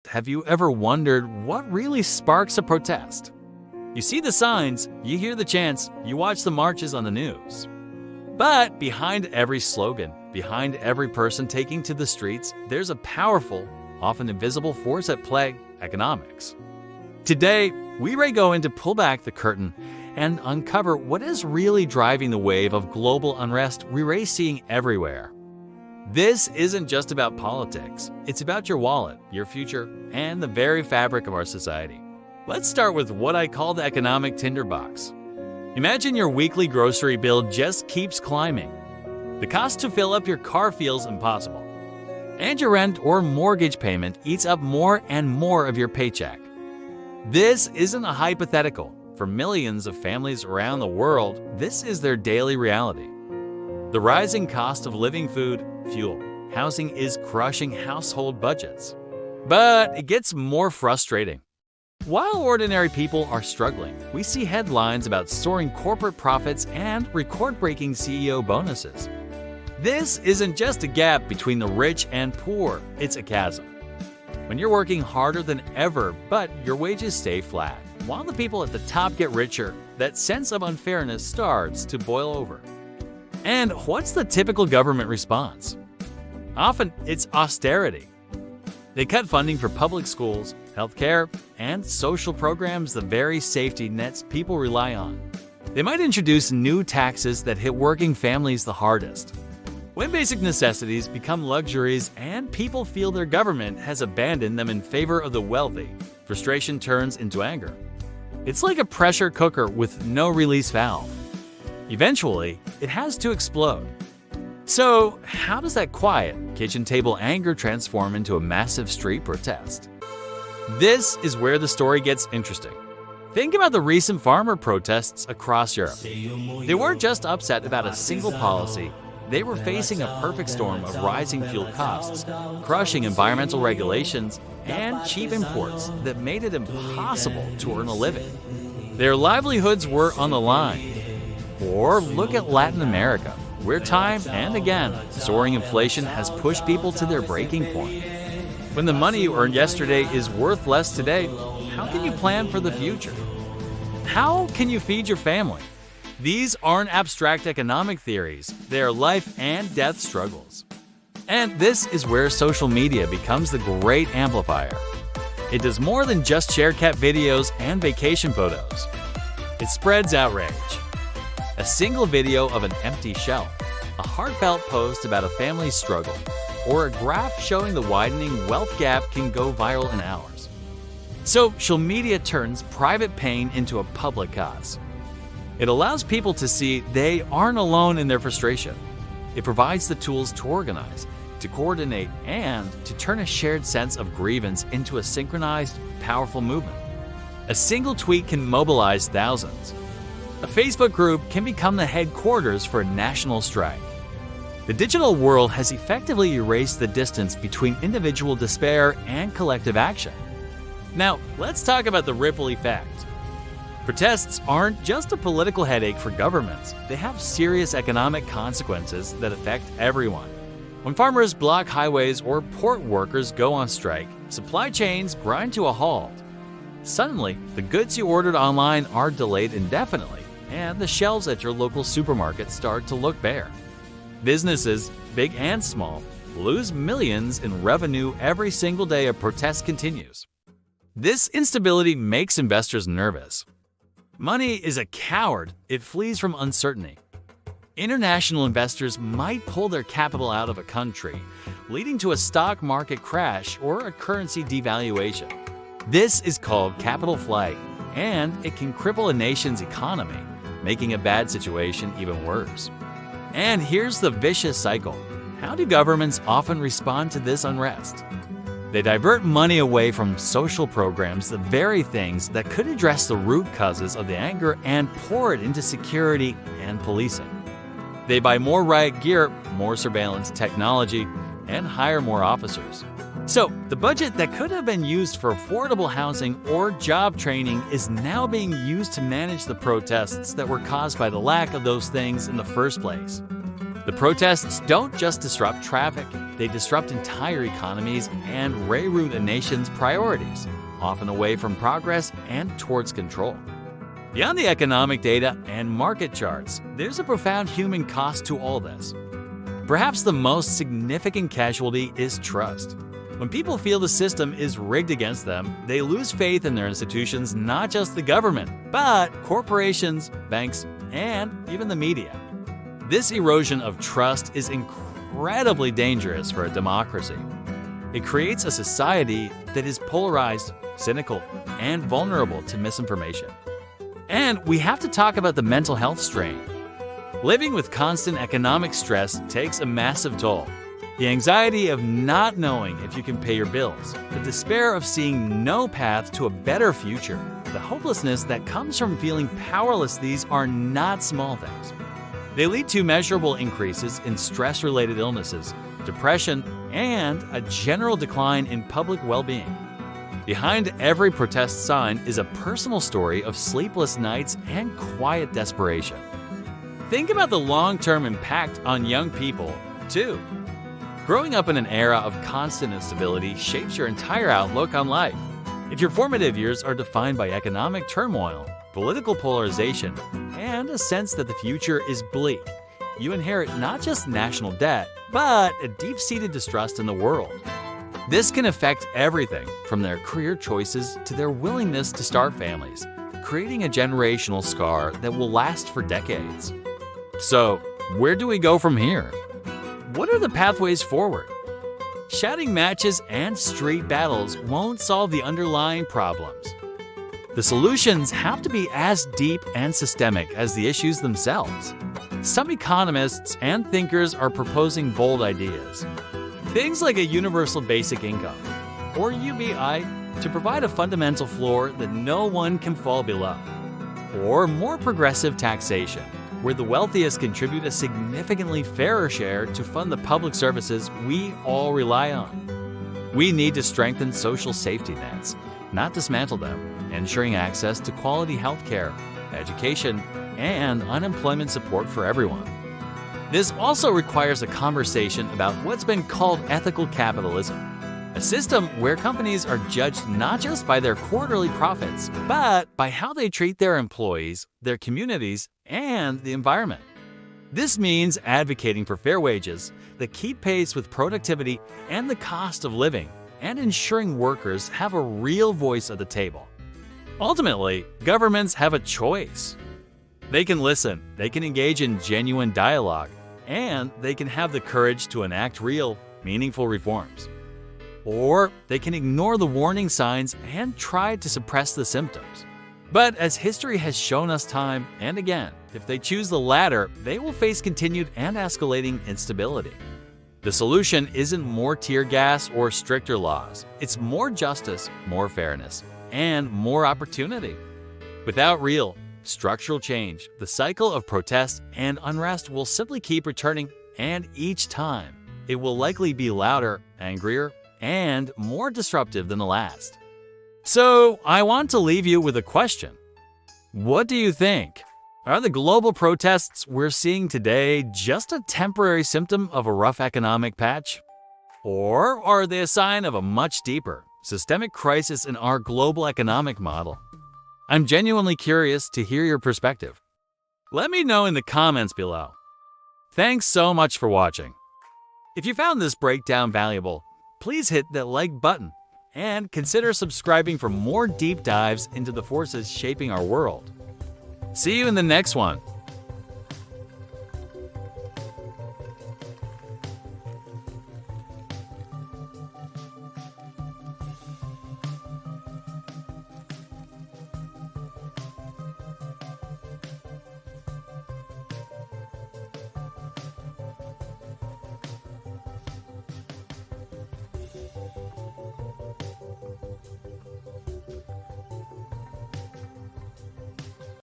Have you ever wondered what really sparks a protest? You see the signs, you hear the chants, you watch the marches on the news. But behind every slogan, behind every person taking to the streets, there's a powerful, often invisible force at play: economics. Today, we are going to pull back the curtain and uncover what is really driving the wave of global unrest we're seeing everywhere. This isn't just about politics. It's about your wallet, your future, and the very fabric of our society. Let's start with what I call the economic tinderbox. Imagine your weekly grocery bill just keeps climbing. The cost to fill up your car feels impossible. And your rent or mortgage payment eats up more and more of your paycheck. This isn't a hypothetical. For millions of families around the world, this is their daily reality. The rising cost of living, food, fuel, housing is crushing household budgets. But it gets more frustrating. While ordinary people are struggling, we see headlines about soaring corporate profits and record-breaking CEO bonuses. This isn't just a gap between the rich and poor, it's a chasm. When you're working harder than ever, but your wages stay flat, while the people at the top get richer, that sense of unfairness starts to boil over. And what's the typical government response? Often, it's austerity. They cut funding for public schools, healthcare, and social programs, the very safety nets people rely on. They might introduce new taxes that hit working families the hardest. When basic necessities become luxuries and people feel their government has abandoned them in favor of the wealthy, frustration turns into anger. It's like a pressure cooker with no release valve. Eventually, it has to explode. So, how does that quiet, kitchen table anger transform into a massive street protest? This is where the story gets interesting. Think about the recent farmer protests across Europe. They weren't just upset about a single policy, they were facing a perfect storm of rising fuel costs, crushing environmental regulations, and cheap imports that made it impossible to earn a living. Their livelihoods were on the line. Or look at Latin America, where time and again, soaring inflation has pushed people to their breaking point. When the money you earned yesterday is worth less today, how can you plan for the future? How can you feed your family? These aren't abstract economic theories, they are life and death struggles. And this is where social media becomes the great amplifier. It does more than just share cat videos and vacation photos. It spreads outrage. A single video of an empty shelf, a heartfelt post about a family's struggle, or a graph showing the widening wealth gap can go viral in hours. Social media turns private pain into a public cause. It allows people to see they aren't alone in their frustration. It provides the tools to organize, to coordinate, and to turn a shared sense of grievance into a synchronized, powerful movement. A single tweet can mobilize thousands. A Facebook group can become the headquarters for a national strike. The digital world has effectively erased the distance between individual despair and collective action. Now, let's talk about the ripple effect. Protests aren't just a political headache for governments. They have serious economic consequences that affect everyone. When farmers block highways or port workers go on strike, supply chains grind to a halt. Suddenly, the goods you ordered online are delayed indefinitely, and the shelves at your local supermarket start to look bare. Businesses, big and small, lose millions in revenue every single day a protest continues. This instability makes investors nervous. Money is a coward, it flees from uncertainty. International investors might pull their capital out of a country, leading to a stock market crash or a currency devaluation. This is called capital flight, and it can cripple a nation's economy, making a bad situation even worse. And here's the vicious cycle. How do governments often respond to this unrest? They divert money away from social programs, the very things that could address the root causes of the anger, and pour it into security and policing. They buy more riot gear, more surveillance technology, and hire more officers. So, the budget that could have been used for affordable housing or job training is now being used to manage the protests that were caused by the lack of those things in the first place. The protests don't just disrupt traffic, they disrupt entire economies and reroute a nation's priorities, often away from progress and towards control. Beyond the economic data and market charts, there's a profound human cost to all this. Perhaps the most significant casualty is trust. When people feel the system is rigged against them, they lose faith in their institutions, not just the government, but corporations, banks, and even the media. This erosion of trust is incredibly dangerous for a democracy. It creates a society that is polarized, cynical, and vulnerable to misinformation. And we have to talk about the mental health strain. Living with constant economic stress takes a massive toll. The anxiety of not knowing if you can pay your bills, the despair of seeing no path to a better future, the hopelessness that comes from feeling powerless, these are not small things. They lead to measurable increases in stress-related illnesses, depression, and a general decline in public well-being. Behind every protest sign is a personal story of sleepless nights and quiet desperation. Think about the long-term impact on young people, too. Growing up in an era of constant instability shapes your entire outlook on life. If your formative years are defined by economic turmoil, political polarization, and a sense that the future is bleak, you inherit not just national debt, but a deep-seated distrust in the world. This can affect everything from their career choices to their willingness to start families, creating a generational scar that will last for decades. So, where do we go from here? What are the pathways forward? Shouting matches and street battles won't solve the underlying problems. The solutions have to be as deep and systemic as the issues themselves. Some economists and thinkers are proposing bold ideas. Things like a universal basic income, or UBI, to provide a fundamental floor that no one can fall below. Or more progressive taxation, where the wealthiest contribute a significantly fairer share to fund the public services we all rely on. We need to strengthen social safety nets, not dismantle them, ensuring access to quality healthcare, education, and unemployment support for everyone. This also requires a conversation about what's been called ethical capitalism, a system where companies are judged not just by their quarterly profits, but by how they treat their employees, their communities, and the environment. This means advocating for fair wages that keep pace with productivity and the cost of living, and ensuring workers have a real voice at the table. Ultimately, governments have a choice. They can listen, they can engage in genuine dialogue, and they can have the courage to enact real, meaningful reforms. Or they can ignore the warning signs and try to suppress the symptoms. But as history has shown us time and again, if they choose the latter, they will face continued and escalating instability. The solution isn't more tear gas or stricter laws. It's more justice, more fairness, and more opportunity. Without real, structural change, the cycle of protest and unrest will simply keep returning, and each time, it will likely be louder, angrier, and more disruptive than the last. So, I want to leave you with a question. What do you think? Are the global protests we're seeing today just a temporary symptom of a rough economic patch? Or are they a sign of a much deeper, systemic crisis in our global economic model? I'm genuinely curious to hear your perspective. Let me know in the comments below. Thanks so much for watching. If you found this breakdown valuable, please hit that like button and consider subscribing for more deep dives into the forces shaping our world. See you in the next one.